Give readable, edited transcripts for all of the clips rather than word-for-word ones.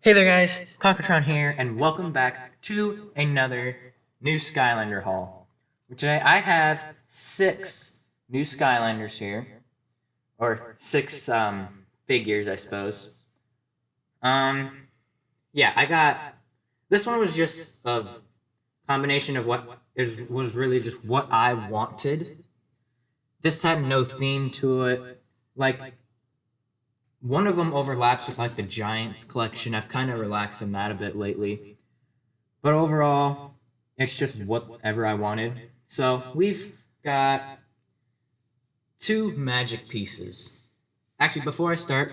Hey there guys, Cockatron here, and welcome back to another new Skylander haul. Today I have 6 new Skylanders here, or 6 figures I suppose. Yeah, I got, this one was just a combination of was really just what I wanted. This had no theme to it, like one of them overlaps with like the Giants collection. I've kind of relaxed on that a bit lately. But overall, it's just whatever I wanted. So we've got 2 magic pieces. Actually, before I start,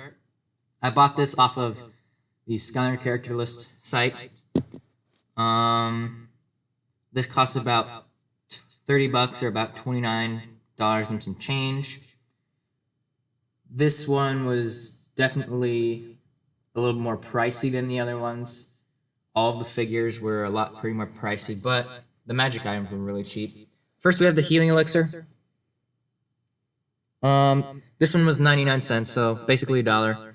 I bought this off of the Skylander character list site. This costs about $30 or about $29 and some change. This one was definitely a little more pricey than the other ones. All of the figures were pretty more pricey, but the magic items were really cheap. First, we have the healing elixir. This one was 99 cents, so basically $1.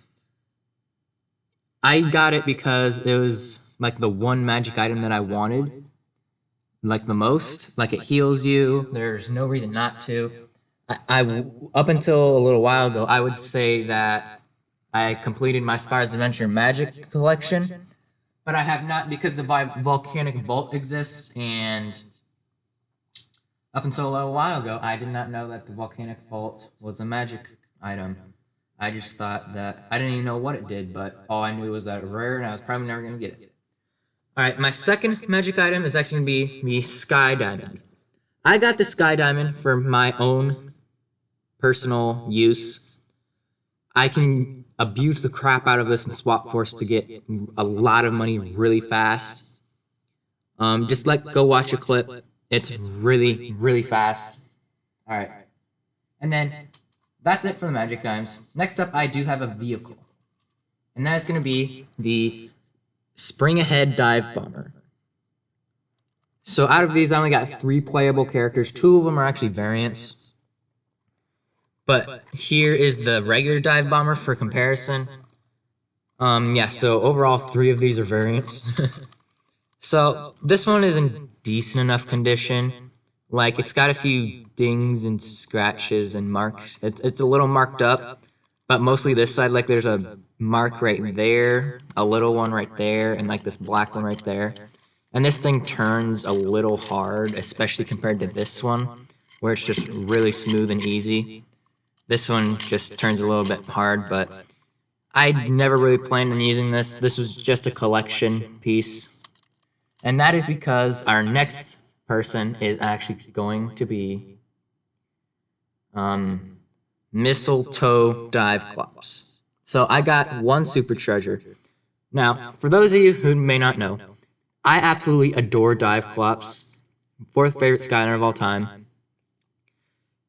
I got it because it was like the one magic item that I wanted, like the most. Like it heals you. There's no reason not to. I up until a little while ago, I would say that I completed my Spyro's Adventure Magic collection, but I have not because the Volcanic Vault exists, and up until a little while ago, I did not know that the Volcanic Vault was a magic item. I just thought that, I didn't even know what it did, but all I knew was that it was rare, and I was probably never going to get it. Alright, my second magic item is actually going to be the Sky Diamond. I got the Sky Diamond for my own personal use. I can abuse the crap out of this in Swap Force to get a lot of money really fast. Just go watch a clip. It's really, really fast. Alright. And then, that's it for the magic items. Next up, I do have a vehicle. And that is going to be the Spring Ahead Dive Bomber. So out of these, I only got 3 playable characters. 2 of them are actually variants. But here is the regular dive bomber for comparison. Yeah, so overall 3 of these are variants. So this one is in decent enough condition. Like it's got a few dings and scratches and marks. It's a little marked up, but mostly this side, like there's a mark right there, a little one right there, and like this black one right there. And this thing turns a little hard, especially compared to this one, where it's just really smooth and easy. This one just turns a little bit hard, but I never really planned on using this. This was just a collection piece. And that is because our next person is actually going to be Mistletoe Dive Clops. So I got 1 super treasure. Now, for those of you who may not know, I absolutely adore Dive Clops. 4th favorite Skylander of all time.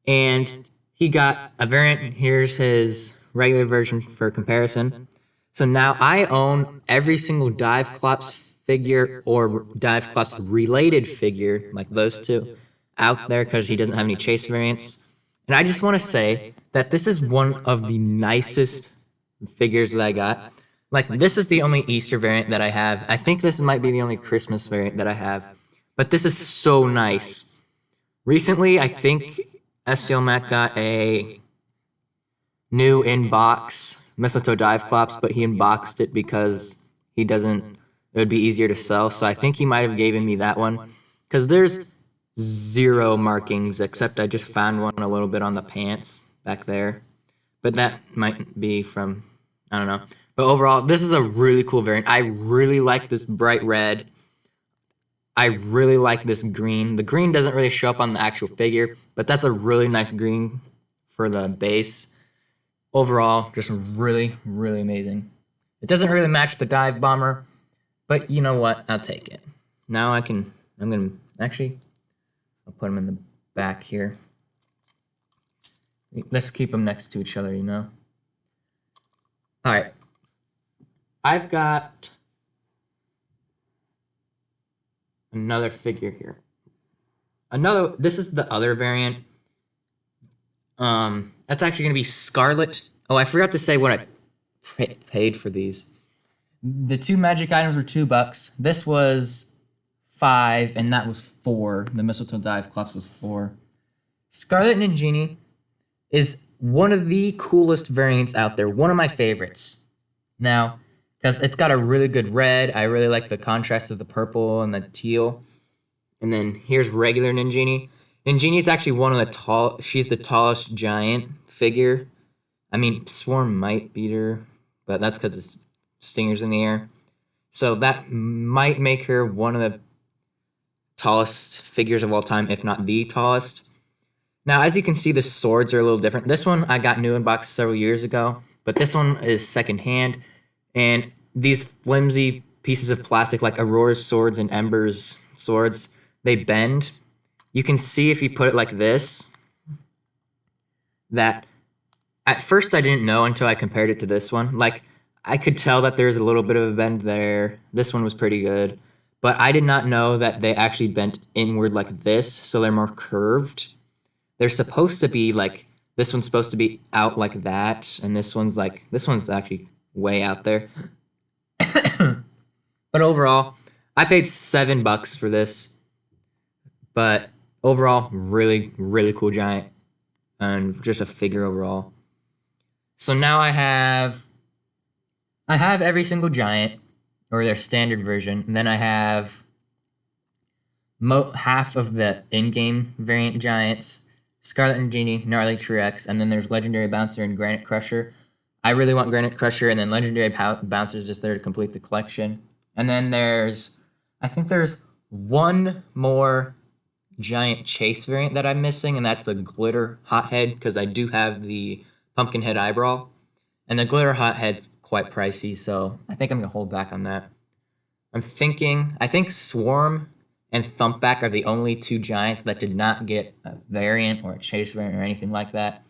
And he got a variant. Here's his regular version for comparison. So now I own every single Dive Clops figure or Dive Clops related figure, like those 2, out there because he doesn't have any chase variants. And I just want to say that this is one of the nicest figures that I got. Like, this is the only Easter variant that I have. I think this might be the only Christmas variant that I have. But this is so nice. Recently, I think SCL Mac got a new in-box Mistletoe Dive Clops, but he unboxed it because it would be easier to sell, so I think he might have given me that one. Because there's 0 markings, except I just found one a little bit on the pants back there. But that might be from, I don't know. But overall, this is a really cool variant. I really like this bright red. I really like this green. The green doesn't really show up on the actual figure, but that's a really nice green for the base. Overall, just really, really amazing. It doesn't really match the dive bomber, but you know what? I'll take it. Now I'll put him in the back here. Let's keep them next to each other, you know? Alright. I've got another figure here. This is the other variant. That's actually going to be Scarlet. Oh, I forgot to say what I paid for these. The two magic items were $2. This was 5, and that was 4. The mistletoe dive clubs was 4. Scarlet Ninjini is one of the coolest variants out there. One of my favorites. Now, because it's got a really good red. I really like the contrast of the purple and the teal. And then here's regular Ninjini. Ninjini is actually one of the tall. She's the tallest giant figure. I mean, Swarm might beat her, but that's because it's stingers in the air. So that might make her one of the tallest figures of all time, if not the tallest. Now, as you can see, the swords are a little different. This one I got new in box several years ago, but this one is secondhand. And these flimsy pieces of plastic, like Aurora's swords and Ember's swords, they bend. You can see if you put it like this, that at first I didn't know until I compared it to this one. Like, I could tell that there's a little bit of a bend there. This one was pretty good. But I did not know that they actually bent inward like this, so they're more curved. They're supposed to be like, this one's supposed to be out like that, and this one's actually way out there. But overall, I paid $7 for this. But overall, really, really cool giant, and just a figure overall. So now I have every single giant, or their standard version, and then I have half of the in-game variant giants, Scarlet Ninjini, Gnarly T-Rex, and then there's Legendary Bouncer and Granite Crusher. I really want Granite Crusher, and then Legendary Bouncer is just there to complete the collection. And then I think there's one more giant chase variant that I'm missing, and that's the Glitter Hothead, because I do have the Pumpkinhead Eyebrow. And the Glitter Hothead's quite pricey, so I think I'm going to hold back on that. I think Swarm and Thumpback are the only two giants that did not get a variant or a chase variant or anything like that.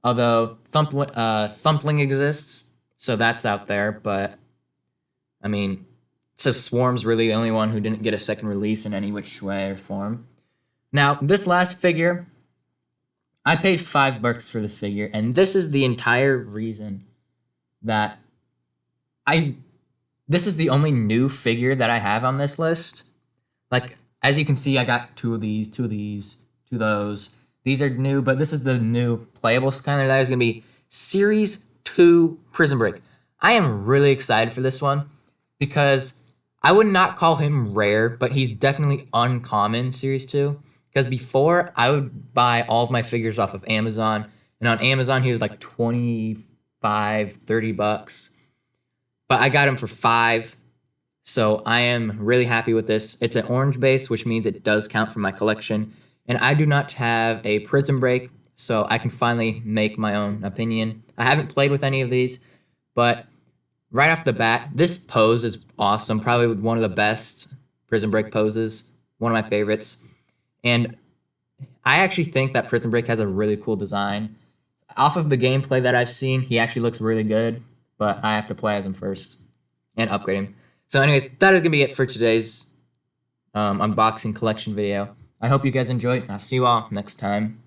Although Thumpling exists, so that's out there, but I mean, so Swarm's really the only one who didn't get a second release in any which way or form. Now, this last figure, I paid $5 for this figure, and this is the entire reason that this is the only new figure that I have on this list. Like, as you can see, I got two of these, two of those. These are new, but this is the new playable Skylander. That is going to be Series 2 Prison Break. I am really excited for this one because I would not call him rare, but he's definitely uncommon Series 2. Because before, I would buy all of my figures off of Amazon, and on Amazon, he was like $25, $30. But I got him for $5, so I am really happy with this. It's an orange base, which means it does count for my collection. And I do not have a Prison Break, so I can finally make my own opinion. I haven't played with any of these, but right off the bat, this pose is awesome. Probably one of the best Prison Break poses. One of my favorites. And I actually think that Prison Break has a really cool design. Off of the gameplay that I've seen, he actually looks really good, but I have to play as him first and upgrade him. So anyways, that is going to be it for today's unboxing collection video. I hope you guys enjoyed, and I'll see you all next time.